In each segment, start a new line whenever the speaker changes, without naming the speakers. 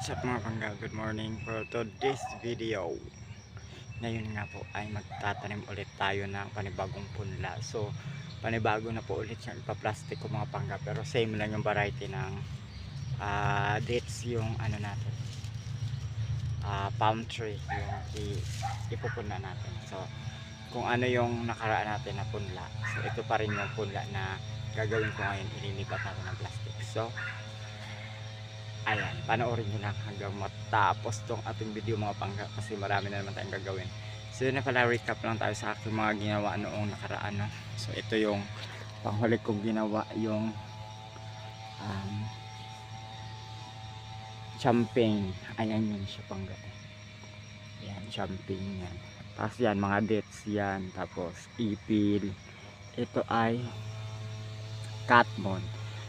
What's up mga pangga, good morning. For today's video, ngayon nga po ay magtatanim ulit tayo ng panibagong punla. So panibago na po ulit yung ipa-plastic ko mga pangga, pero same lang yung variety ng dates yung ano natin, palm tree yung ipupunla natin. So kung ano yung nakaraan natin na punla, so ito pa rin yung punla na gagawin ko ngayon, ililipat natin ng plastic. So ayan, panoorin nyo lang hanggang matapos tong ating video mga pangga, kasi marami na naman tayong gagawin. So yun na pala, recap lang tayo sa aking mga ginawa noong nakaraan, no? So ito yung panghuli kong ginawa, yung champagne. Ayan yun siya pangga. Ayan, champagne yan. Tapos yan, mga dates yan. Tapos ipil. Ito ay catmon.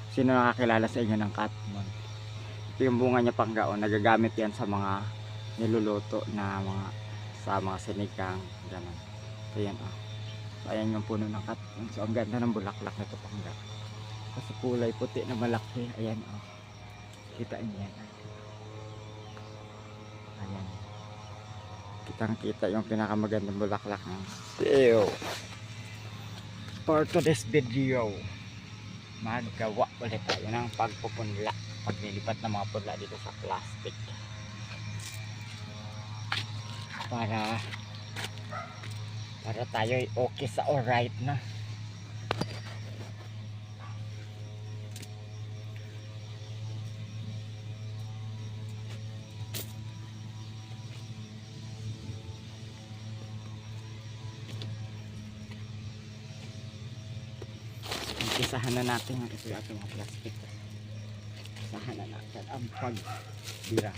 Sino nakakilala sa inyo ng catmon? Ito yung bunga niya pangga, o nagagamit yan sa mga niluluto na mga sa mga sinigang ganun. So yan, so, ayan yung puno ng katmon. So ang ganda ng bulaklak nito pangga, kasi kulay puti na malaki. Ayan, kita niyo yan. Ayan, kitang kita yung pinakamagandang bulaklak ng so, for today's video, magawa ulit tayo ng pagpupunla, paglilipat ng mga punla dito sa plastic, para tayo ay okay sa alright na. Umpisahan na natin ang ito yung ating mga plastic. Umpisahan na natin ang pagbira.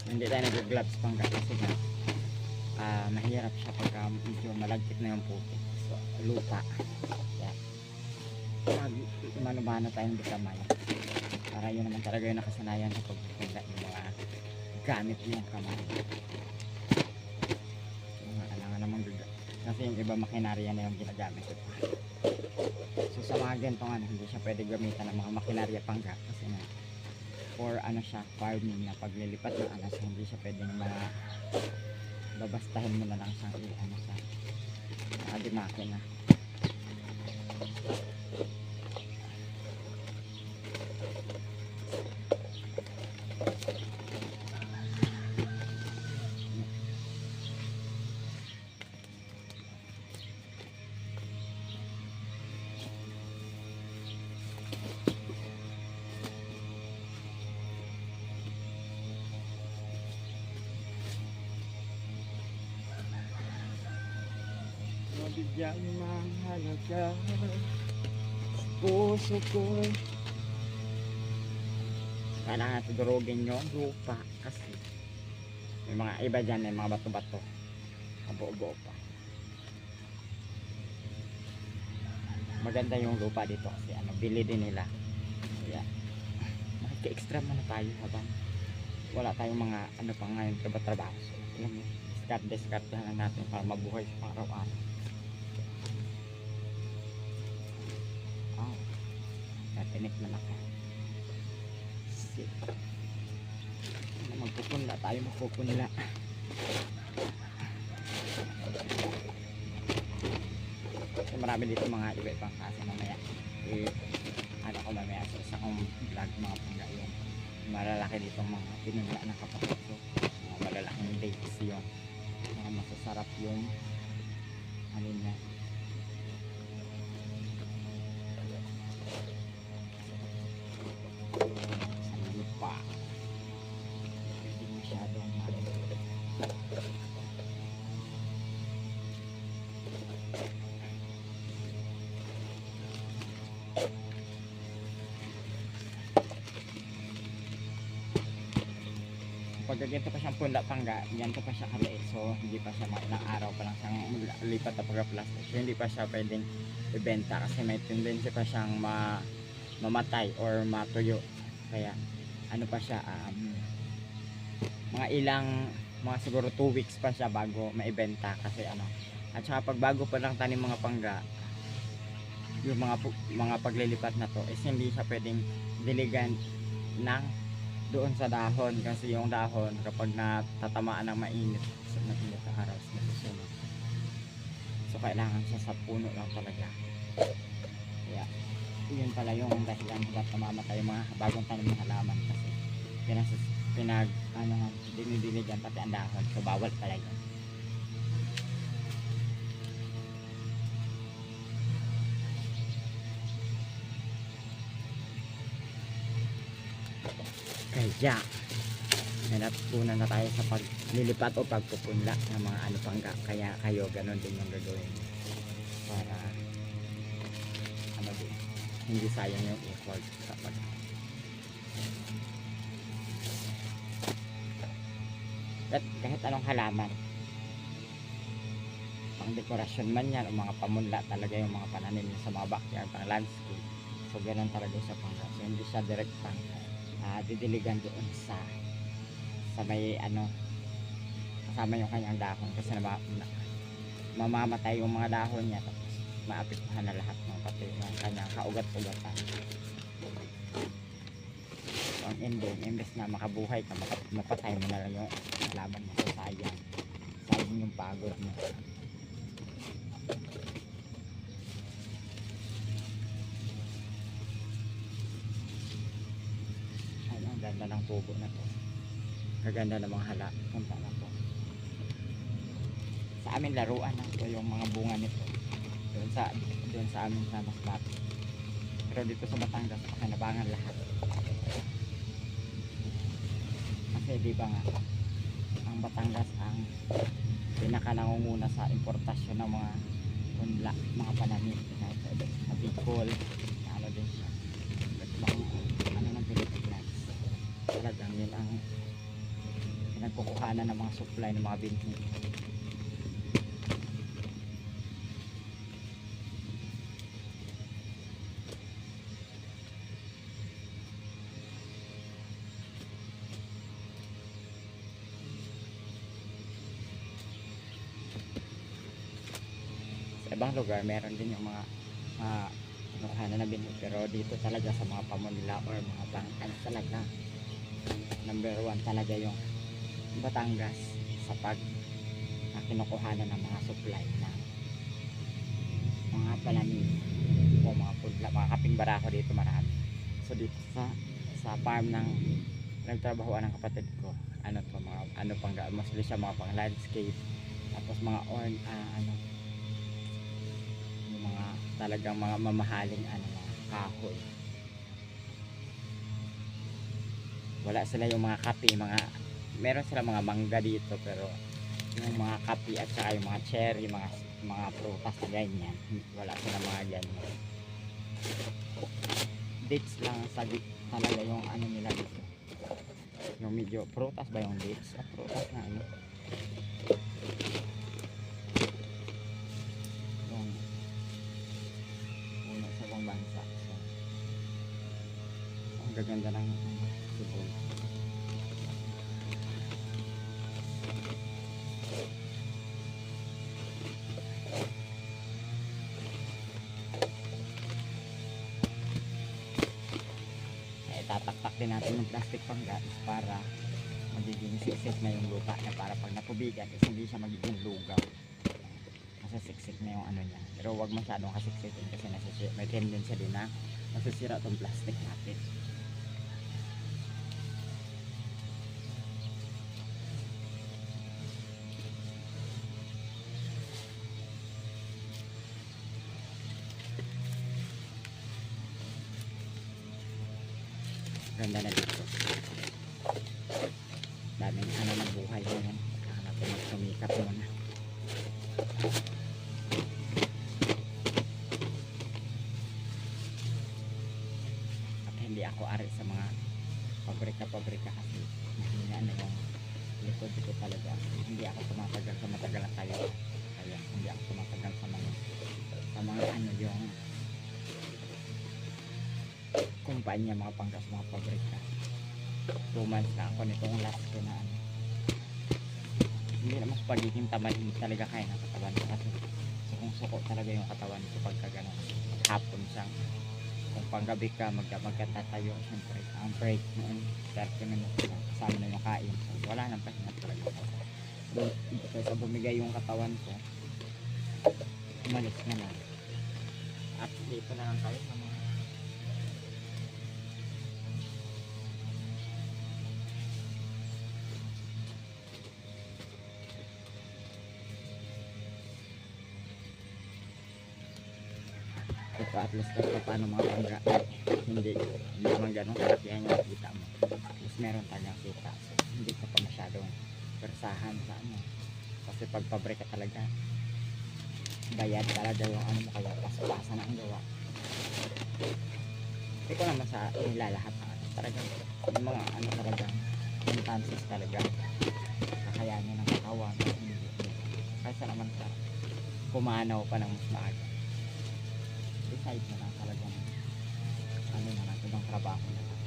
Hindi tayo nag-gloves pangga, kasi nga mahirap siya pagka medyo malagkit na yung putik. So lupa, yan, mano-mano tayong kamay, para yun naman talaga yung nakasanayan sa pagpunta ng mga gamit yung kamay. Alangan naman biga, kasi yung iba makinarya na yung ginagamit ito. So sa mga ganitong hindi siya pwede gamitan ng mga makinarya pangga, kasi nga for ano siya, farming na paglilipat ng anas, hindi siya pwedeng babastahin mo na lang siyang ano sa makina. Mabigyan ng halaga puso ko, kailangan tudurugin yung lupa, kasi may mga iba dyan, may mga bato-bato, kabuo-buo pa. Maganda yung lupa dito kasi bili din nila. Kaya makika-extra muna tayo habang wala tayong mga pa ngayon trabaho. So alam mo, discard na natin para mabuhay sa araw-araw. Natinik na ako. Magpupunla tayo, magpupunla. So, marami dito mga iba-ibang klase. Mamaya ko mamaya sa isa kong vlog mga pangga, yung malalaki dito mga pinunla na kapatid ko, mga malalaking dates yun, mga masasarap yung niya. Pag ganito pa siyang punla pangga, ganito pa siya kaliit, so hindi pa siya ilang araw pa lang siyang lipat na pagka-plastic, so hindi pa siya pwedeng ibenta, kasi may tendency pa siyang mamatay or matuyo. Kaya pa siya, mga siguro 2 weeks pa siya bago maibenta, kasi at saka pag bago pa lang tanim mga pangga, yung mga paglilipat na to is hindi siya pwedeng diligan ng doon sa dahon, kasi yung dahon kapag natatamaan ng mainit na araw nasusunog. So kailangan siya sa puno lang talaga. Kaya yun pala yung dahilan ba't namamatay yung mga bagong tanim ng halaman, kasi dinidiligan pati ang dahon. So bawal pala yun. Kaya may natutunan na tayo sa paglilipat o pagpupunla ng mga ano pangga. Kaya kayo ganun din yung gagawin para ano din, hindi sayang yung effort sa pag kahit anong halaman, pang dekorasyon man yan o mga pamunla talaga, yung mga pananim niya sa mga backyard, pang landscape. So ganun talaga sa pangga. So hindi siya direct pang didiligan doon sa may ano kasama yung kanyang dahon, kasi mamamatay yung mga dahon niya, tapos maapektuhan na lahat ng pati ng kanyang kaugat-ugatan. So ang ending, imbes na makabuhay ka, mapatay mo na lang yung halaman mo. So sayang yung pagod mo. Ay, ang ganda ng tubo na to, kaganda ng mga hala. Punta na po sa amin laruan na ito yung mga bunga nito doon sa amin sa Masbate, pero dito sa Batangas pakinabangan lahat, kasi di ba nga ang Batangas ang pinaka nangunguna sa importasyon ng mga punla, mga pananim sa Bicol, ano din siya, ano ng Pilipinas. Talagang yun ang pinagkukuhanan ng mga supply ng mga binhi. Sa ibang lugar meron din yung mga kinukuhanan na binhi, pero dito talaga sa mga pamunla or mga pangkan talaga number 1 talaga yung Batangas sa pag kinukuhanan ng mga supply ng mga pananim o mga pudla, mga kaping barako dito marami. So dito sa farm ng nagtrabahoan ng kapatid ko, ano to, mga ano pang mostly siya mga pang landscape, tapos mga yung mga talagang mga mamahaling mga kahoy. Wala sila yung mga kape, meron sila mga mangga dito, pero yung mga kape at saka yung mga cherry, mga prutas na ganyan, wala sila mga ganyan. Dates lang talaga yung ano nila dito, yung medyo prutas ba yung dates, prutas na ano yung una sa ibang bansa. So ang gaganda ng Cebu. Tataktak din natin yung plastic panggas para magiging siksik na yung lupa niya, para pag natubigan is hindi siya magiging lugaw, kasi siksik na yung ano niya. Pero wag masyadong kasiksikin kasi may tendency din na masisira tong plastic natin. Ganda na dito, daming ano ng buhay ngayon. Hanap ko magsumikat muna. At hindi ako ari sa mga pabrika kasi mahina na yung likod ko talaga. Hindi ako tumatagal sa matagal na tayo, kaya hindi ako tumatagal sa mga ano yung kumpanya, mga panggas, mga pabrika. 2 months na ako nitong last ko na hindi naman sa pagiging tamad, hindi talaga kaya ng katawan kasi sukong-suko talaga yung katawan ko pagka gano'n. Hapon siya. Kung panggabi ka, magkatatayo, syempre, ang break noon, 30 minutes na, kasama na yung kain. So, wala nang pahinga talaga. Kaysa bumigay yung katawan ko, umalis na lang. At dito na lang tayo sa mga ito, at least kahit paano mga pangga, hindi naman ganun kalakihan yung kita mo. At least meron talagang kita, so hindi ka pa masyadong persahan sa ano, kasi pag pabre ka talaga, bayad talaga yung ano mo, kaya pasok-pasa na ang gawa. Hindi ko naman sa nilalahat na ano, talagang yung mga ano talagang instances talaga kakayanin ng katawan, hindi kaysa naman sa pumanaw pa ng mas maaga. Decide na lang talagang ano na lang, ibang trabaho na lang.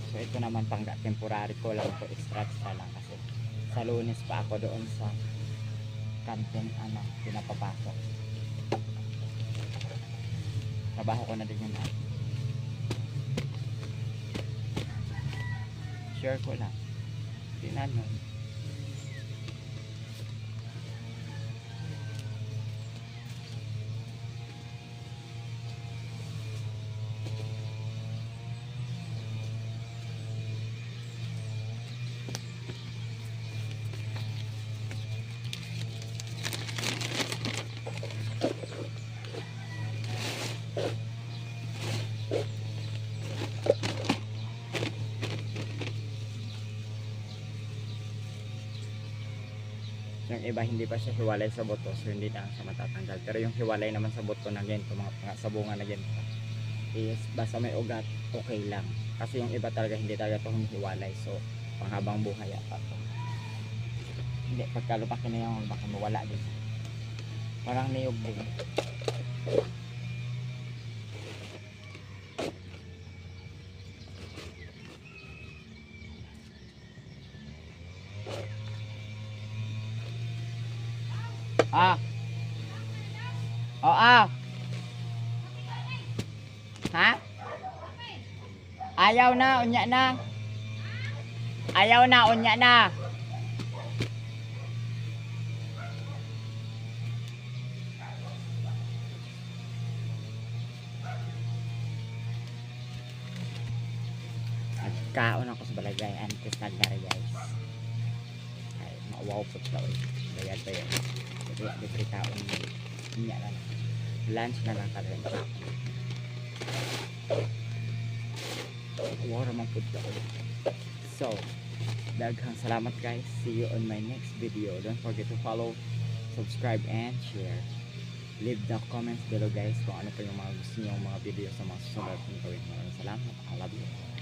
So ito naman pangga temporary ko lang to, extra lang kasi sa Lunes pa ako doon sa kantin ano pinapapasok. Trabaho ko na din yun. Share ko lang. Tinanong. Yung iba hindi pa siya hiwalay sa buto, so hindi na siya matatanggal. Pero yung hiwalay naman sa buto na ganito, mga sabungan na ganito, is basta may ugat, okay lang. Kasi yung iba talaga hindi talaga ito hiwalay, so panghabang buhay ata ito. Hindi, pagka lumaki na yung baka mawala din. Parang niyog din. Ah. Oh, ah. Ha? Ayaw na, unya na. Ayaw na, unya na. Nagkaon ako sa balagay, antes nagnari guys. Ay, mauwaw po siya ulit. Bayad pa yun. Kaya libre kaon niya lang. Lunch na lang talaga. Wow naman po siya ulit. So, daghang salamat guys. See you on my next video. Don't forget to follow, subscribe, and share. Leave the comments below guys kung ano pa yung mga gusto nyo mga video sa mga susunod kong gawin. Maraming salamat. I love you.